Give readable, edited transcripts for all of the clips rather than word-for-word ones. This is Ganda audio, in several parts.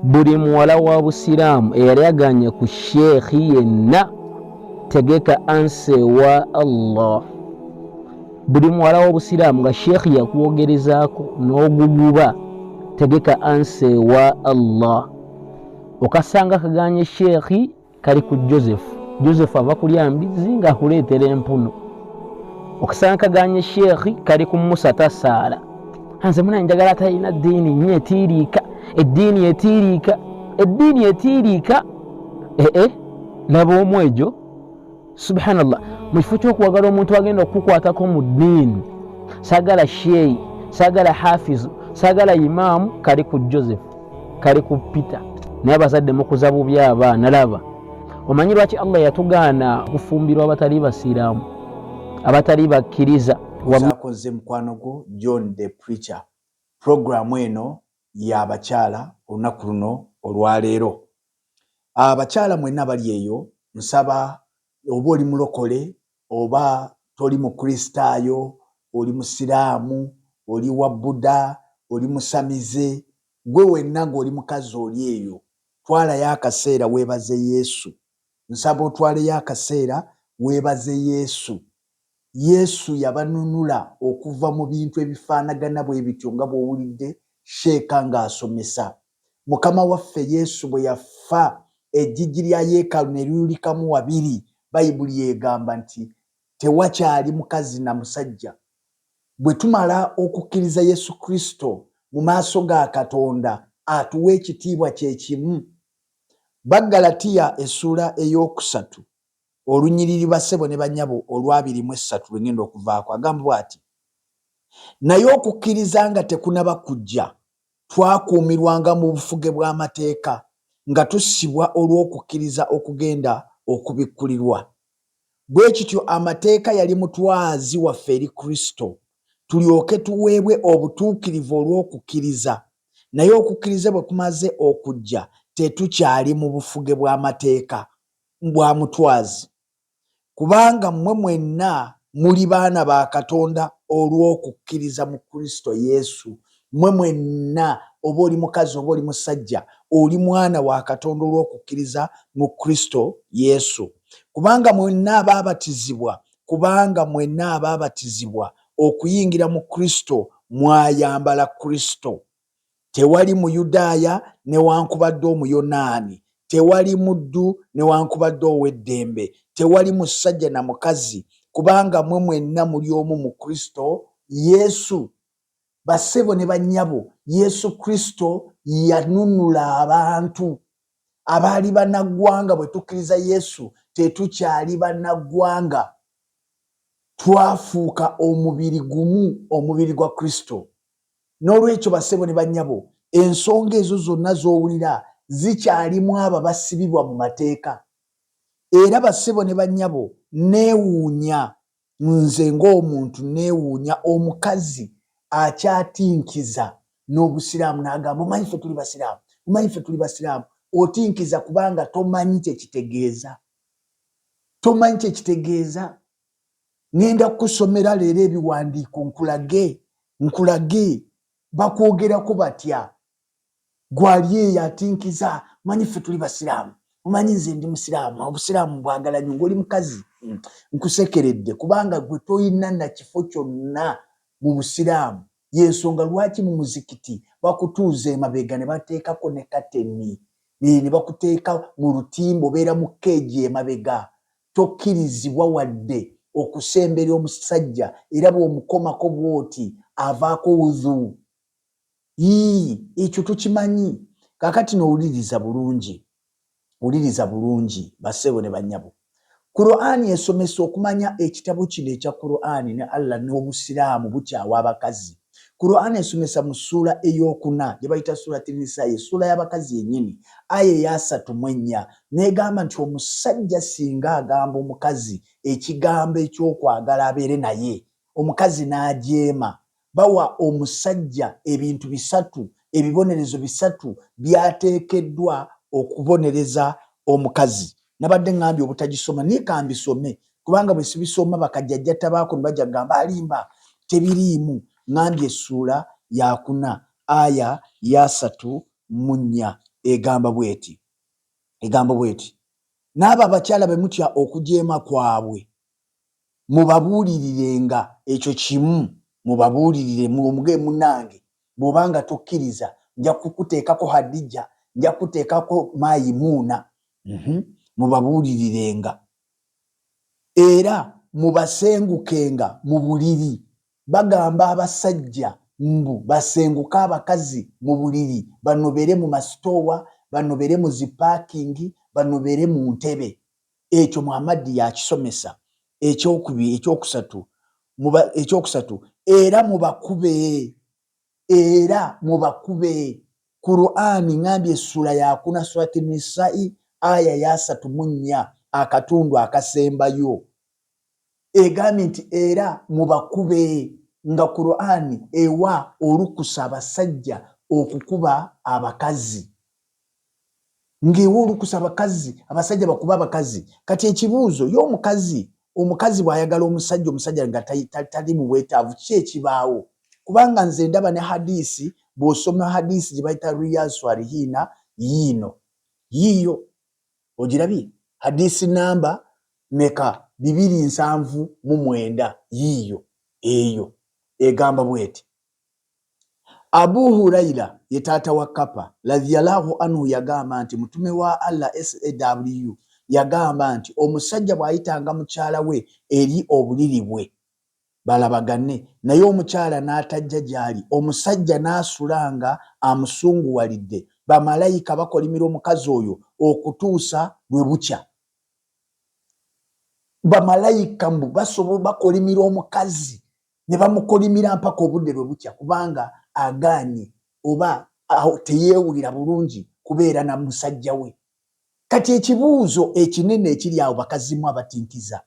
buli muwala wa busiraamu eyali aganye ku sheekhi yenna tegeka anse wa Allah. Buli muwala wa busiraamu nga sheekhi yakwogerezaako n'oguguba tegeka anse wa Allah. Okasanga kaganye sheekhi kali ku Joseph ava kulya mbizi nga akuleetera empuno. Okasanga kaganye sheekhi kali ku Musa tasaala. Nze muna njagala talina ddiini nnyo etiiriika. Eddiini etiiriika laba omwejo. Subhanallah, mu kifo ky'okuwagala omuntu agenda okukwatako mu ddiini, saagala sheeyi, saagala hafizu, saagala imaamu, kali ku Joseph, kali ku Peter. Naye abazadde mukuza bubi abaana. Laba, omanyi lwaki Allah yatugaana kufumbirwa abatali basiraamu, abatali bakkiriza? Wakoze mukwano gwo John the Preacher. Programu eno y'abakyala olunaku luno olwaleero. Abakyala mwenna bali eyo, nsaba oba oli mulokole oba toli mukristaayo, oli musiraamu, oli wa Buddha, oli musamize, gwe wenna ng'oli mukazi oli eyo, twalayo akaseera weebaze Yesu. Nsaba otwaleyo akaseera weebaze Yesu. Yesu yabanunula okuva mu bintu ebifaanagana bwe bityo nga bw'owulidde sheeka ng'asomesa. Mukama waffe Yesu bwe yafa ejjigi lya yeekaalu ne liwulikamu wabiri, Bayibuli yeegamba nti tewakyali mukazi na musajja. Bwe tumala okukkiriza Yesu Kristo mu maaso ga Katonda atuwa ekitiibwa kye kimu. Baggalatiya essula ey'okusatu olunyiriri bassebo ne bannyabo olw'23 lwe ngenda okuvaako agamba bw'ati: naye okukkiriza nga tekunaba kujja, twakuumirwanga mu bufuge bw'amateeka nga tussibwa olw'okukkiriza okugenda okubikkulirwa. Bwe kityo amateeka yali mutwazi waffe eri Kristo, tulyoke tuweebwe obutuukirivu olw'okukkiriza. Naye okukkiriza bwe kumaze okujja, tetukyali mu bufuge bw'amateeka bwa mutwazi. Kubanga mmwe mwenna muli baana ba Katonda olw'okukkiriza mu Kristo Yesu. Mmwe mwenna, oba oli mukazi oba oli musajja, oli mwana wa Katonda olw'okukkiriza mu Kristo Yesu. Kubanga mwenna abaabatizibwa okuyingira mu Kristo mwayambala Kristo. Tewali Muyudaaya newankubadde Omuyonaani, tewali muddu newankubadde ow'eddembe, tewali musajja na mukazi, kubanga mmwe mwenna muli omu mu Kristo Yesu. Bassebo ne bannyabo, Yesu Kristo yanunula abantu abaali bannaggwanga. Bwe tukkiriza Yesu tetukyali bannaggwanga, twafuuka omubiri gumu, omubiri gwa Kristo. N'olwekyo bassebo ne bannyabo, ensonga ezo zonna z'owulira zikyalimu abo basibibwa mu mateeka. Era bassebo ne bannyabo, neewuunya nze ng'omuntu, neewuunya omukazi akyatinkiza n'obusiraamu n'agamba omanyi ffe tuli basiraamu, omanyi ffe tuli basiraamu. Otinkiza kubanga tomanyi kye kitegeeza. Tomanyi kye kitegeeza. Ngenda kusomera leero ebiwandiiko nkulage bakwogerako batya. Gwali eyo atinkiza, omanyi ffe tuli basiraamu, omanyi nze ndi musiraamu, obusiraamu bwagala nnyo, ng'oli mukazi nkusekeredde kubanga gwe toyina na kifo kyonna mu busiraamu. Y'ensonga lwaki mu muzikiti bakutuuza emabega ne bateekako ne kateni, ne bakuteeka mu lutimba, obeera mu keegi emabega. Tokkirizibwa wadde okusembera omusajja, era bw'omukomako bw'oti avaako wudhu. Ekyo tukimanyi. Kaakati n'owuliriza bulungi bassebo ne bannyabo. Qur'ani esomesa okumanya ekitabo kino ekya Qur'ani ne Allah n'obusiraamu bukyawa abakazi. Qur'ani esomesa mu ssuula ey'okuna gye bayita Surati Nisaa, essuula y'abakazi yennyini, aya eya 34, n'egamba nti omusajja singa agamba omukazi ekigambo eky'okwagala abeere naye, omukazi n'ajeema, bawa omusajja ebintu bisatu, ebibonerezo bisatu byateekeddwa okubonereza omukazi. Nabadde ngambye obutagisoma naye kambisome kubanga bwe sibisoma bakajjajja tabaako ne bajja gamba alimba, tebiriimu. Ngambye essuula ya 4 aya ya 3 munnya egamba bweti n'abo abakyala be mutya okujeema kwabwe mubabuulirirenga ekyo kimu mubabuulirire muge munange bw'obanga tokkiriza nja kukuteekako Hadija nja kuteekako Mayimuuna mubabuulirirenga era mubasengukenga mu buliri bagamba abasajja mbu basenguka abakazi mu buliri banobere mu masitowa banobere mu zipaakingi banobere mu ntebe ekyo Muhammad yakisomesa ekyokusatu era mubakube Qur'ani ngambye essula yakuna surati Nisa'i aya ya 34 akatundu akasembayo egambye nti era mubakube nga Qur'ani ewa olukusa abasajja okukuba abakazi ngeewa olukusa abasajja bakuba abakazi kati ekibuuzo omukazi bw'ayagala omusajja nga tali mu bwetaavu ki ekibaawo kubanga nze ndaba ne hadisi bw'osoma hadisi gye bayita Riyadh Swalihina yiyo ogirabye hadisi namba meka 279 yiyo eyo egamba bweti Abu Huraira ye taata wa Kapa radhiyallahu anhu yagamba nti mutume wa Allah SAW yagamba nti omusajja bw'ayitanga mukyala we eri obuliri bwe balabagane naye omukyala n'atajja gy'ali omusajja n'asulanga amusunguwalidde bamalayika bakolimira omukazi oyo okutuusa lwe bukya bamalayika mbu bakolimira omukazi ne bamukolimira mpaka obudde lwe bukya kubanga agaanye oba teyeewulira bulungi kubeera na musajja we kati ekibuuzo ekinene ekiri awo bakazimu abatinkiza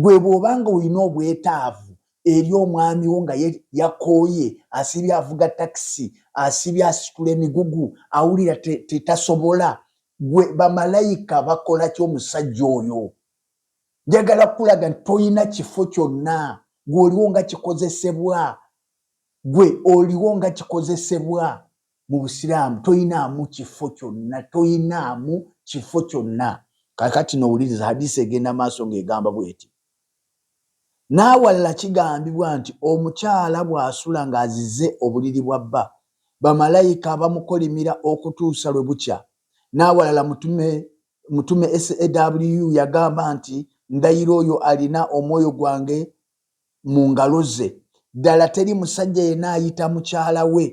gwe bw'obanga olina obwetaavu eri omwami wo nga yakooye asibye avuga takisi asibye asitula emigugu awulira tetasobola gwe bamalayika bakola ki omusajja oyo njagala kulaga nti toyina kifo kyonna gwe oliwo nga kikozesebwa mu Busiraamu toyinaamu kifo kyonna kakati nowuliriza hadisi egenda maaso ng'egamba bweti n'awalala kigambibwa nti omukyala bw'asula ng'azize obuliri bwa bba bamalayika bamukolimira okutuusa lwe bukya n'awalala mutume SAW yagamba nti ndayiro oyo alina omwoyo gwange mu ngalo ze ddala teri musajja yenna ayita mukyala we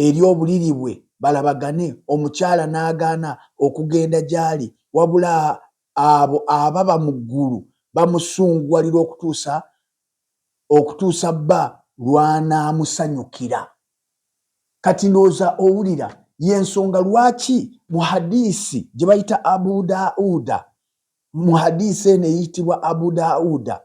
eri obuliri bwe balabagane omukyala n'agaana okugenda gy'ali wabula abo ababa mu ggulu bamusunguwalira okutuusa bba lw'anaamusanyukira kati ndowooza owulira y'ensonga lwaki mu hadisi gye bayita Abu Daawuda mu hadisi eno eyitibwa Abu Daawuda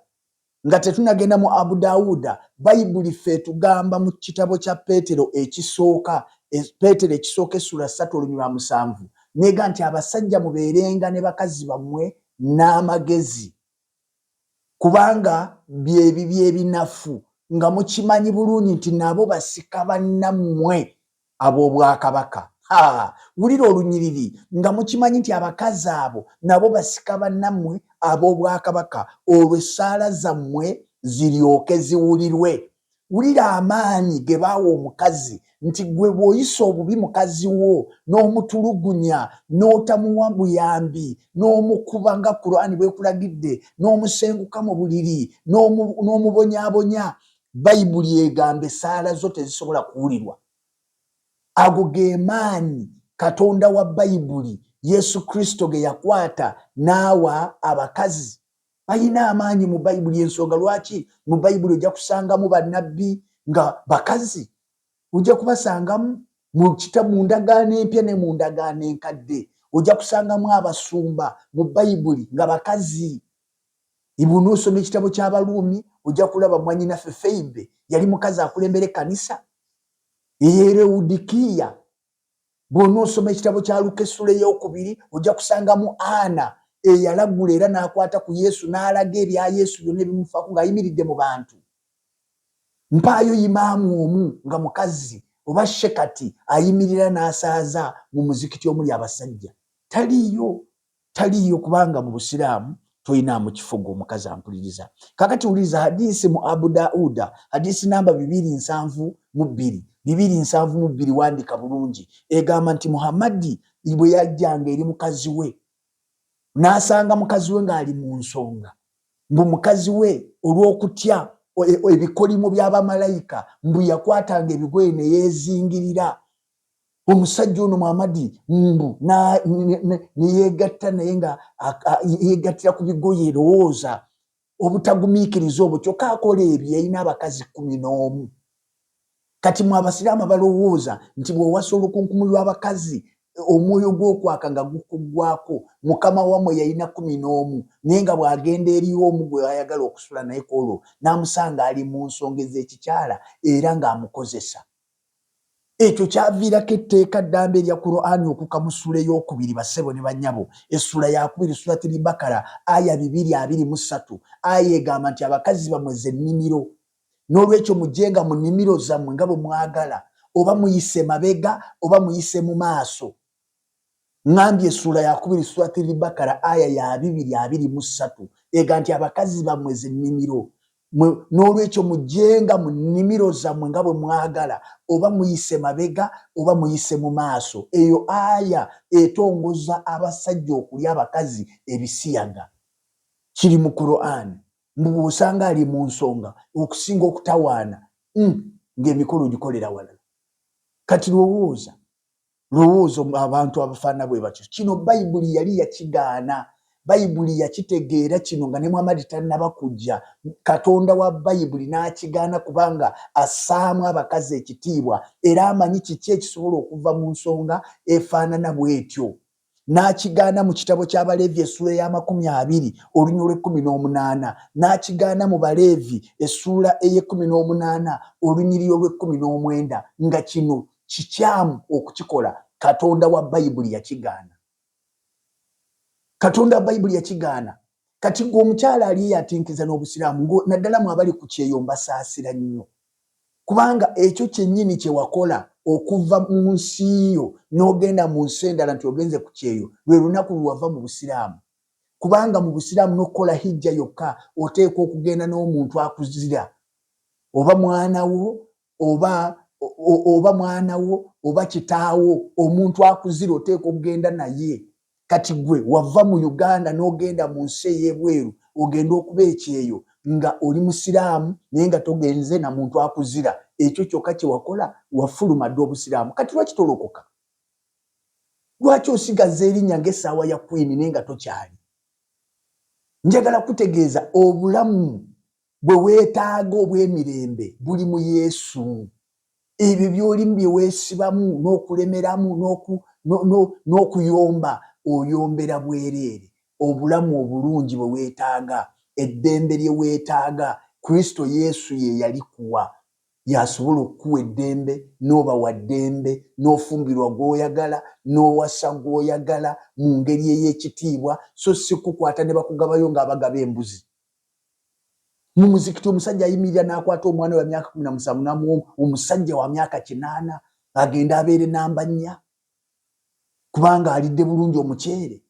nga tetunagenda mu Abu Daawuda bayibuli ffe tugamba mu kitabo kya Peetero ekisooka essula 3:7 nega nti abasajja mubeerenga ne bakazi bammwe n'amagezi kubanga byebibyo ebinafu nga mukimanyi bulungi nti nabo basika bannammwe ab'obwakabaka wulira olunyiriri nga mukimanyi nti abakazi abo nabo basika bannammwe ab'obwakabaka olwo essaala zammwe ziryoke ziwulirwe wulira amaanyi ge baawa omukazi nti gwe bw'oyisa obubi mukazi wo n'omutulugunya n'otamuwa buyambi n'omukuba nga Qur'ani bwekulagidde n'omusenguka mu buliri n'omubonyaabonya bayibuli egamba essaala zo tezisobola kuwulirwa ago ge maanyi Katonda wa bayibuli Yesu Kristo ge yakwata n'awa abakazi balina amaanyi mu bayibuli ensonga lwaki mu bayibuli ojja kusangamu bannabbi nga bakazi ojja kubasangamu mu kitabu mu ndagaano empya ne mu ndagaano enkadde ojja kusangamu abasumba mu bayibuli nga bakazi ibunoosoma ekitabo ky'Abaluumi ojja kulaba mwannyinaffe Feibe yali mukazi akulembera ekkanisa Lewudikiya bw'onoosoma ekitabo kya Luka essula ey'okubiri ojja kusangamu Ana eyalagula era n'akwata ku Yesu n'alaga ebya Yesu byonna ebimufaako ng'ayimiridde mu bantu mpaayo imaamu omu nga mukazi oba shekati ayimirira n'asaaza mu muzikiti omuli abasajja. Taliyo kubanga mu Busiraamu toyinaamu kifugo omukazi ampuliriza. Kakati wuliriza hadisi mu Abu Dauda, hadisi namba 272 wandika bulungi, egamba nti Muhammadi bwe yajjanga eri mukazi we n'asanga mukazi we ng'ali mu nsonga, mbu mukazi we olw'okutya ebikolimo by'abamalayika mbu yakwatanga ebigoye ne yeezingirira. Omusajja ono Muhammadi mbu ne yeegatta naye nga yeegattira ku bigoye, erowooza obutagumiikiriza obwo kyokka akola ebyo yalina abakazi 11. Kati mu Abasiraamu balowooza nti bw'owasa olukunkumu lw'abakazi omwoyo gw'okwaka nga gukuggwako, mukama wamwe yalina 11 naye nga bw'agenda eriwo omu gwe ayagala okusula naye kwolwo n'amusanga ali mu nsonga ez'ekikyala era ng'amukozesa. Ekyo kyaviirako etteeka ddamba erya Qur'ani okuka mu ssula ey'okubiri bassebo ne bannyabo, essula yakubiri Suratul Bakara aya 223 aya egamba nti abakazi bammwe ze nnimiro, n'olwekyo mujjenga mu nnimiro zammwe nga bwe mwagala, oba muyise mabega oba muyise mu maaso. Ngambye essula yakubiri Suratul Bakara aya ya 223 ega nti abakazi bammwe ze nnimiro, n'olwekyo mujjenga mu nnimiro zammwe nga bwe mwagala, oba muyise mabega oba muyise mu maaso. Eyo aya etongoza abasajja okulya abakazi ebisiyaga. Kiri mu Qur'ani. Bw'osanga ali mu nsonga okusinga okutawaana ng'emikolo gikolera walala. Kati lowooza abantu abafaana bwe batyo. Kino Bayibuli yali yakigaana. Bayibuli yakitegeera kino nga ne Muhammad tannaba kujja. Katonda wa Bayibuli n'akigaana kubanga assaamu abakazi ekitiibwa era amanyi kiki ekisobola okuva mu nsonga efaanana bw'etyo. N'akigaana mu kitabo ky'Abaleevi essula ya 20 olunyiriri lw'e18, n'akigaana mu Baleevi essula ey'e18 olunyiriri lw'e19, nga kino kikyamu okukikola. Katonda wa Bayibuli yakigaana. Katonda wa Bayibuli yakigaana. Kati ng'omukyala ali yatinkiza n'Obusiraamu naddala mu abali ku kyeyo mbasaasira nnyo, kubanga ekyo kyennyini kye wakola okuva mu nsi yo n'ogenda mu nsi endala nti ogenze ku kyeyo lwe lunaku lwe wava mu Busiraamu. Kubanga mu Busiraamu n'okukola hijja yokka oteekwa okugenda n'omuntu akuzira, oba mwana wo oba kitaawo, omuntu akuzira oteekwa okugenda naye. Kati gwe wava mu Uganda n'ogenda mu nsi ey'ebweru ogenda okuba ekyeyo nga oli Musiraamu naye nga togenze na muntu akuzira. Ekyo kyokka kye wakola wafuluma dda Obusiraamu. Kati lwaki tolokoka? Lwaki osigaza erinnya ng'essaawa ya Queen naye nga tokyali? Njagala kutegeeza obulamu bwe weetaaga obw'emirembe buli mu Yesu. Ebyo by'olimu bye weesibamu n'okulemeramu n'okuyomba oyombera bwereere. Obulamu obulungi bwe weetaaga, eddembe lye weetaaga, Kristo Yesu ye yalikuwa. Yasobola okukuwa eddembe, n'oba wa ddembe, n'ofumbirwa gw'oyagala, n'owasa gw'oyagala mu ngeri ey'ekitiibwa, so si kukwata ne bakugabayo ng'abagaba embuzi. Mu muzikiti omusajja ayimirira n'akwata omwana wa myaka 17 n'amuwa omusajja wa myaka 8 agenda abeere namba 4 kubanga alidde bulungi omuceere.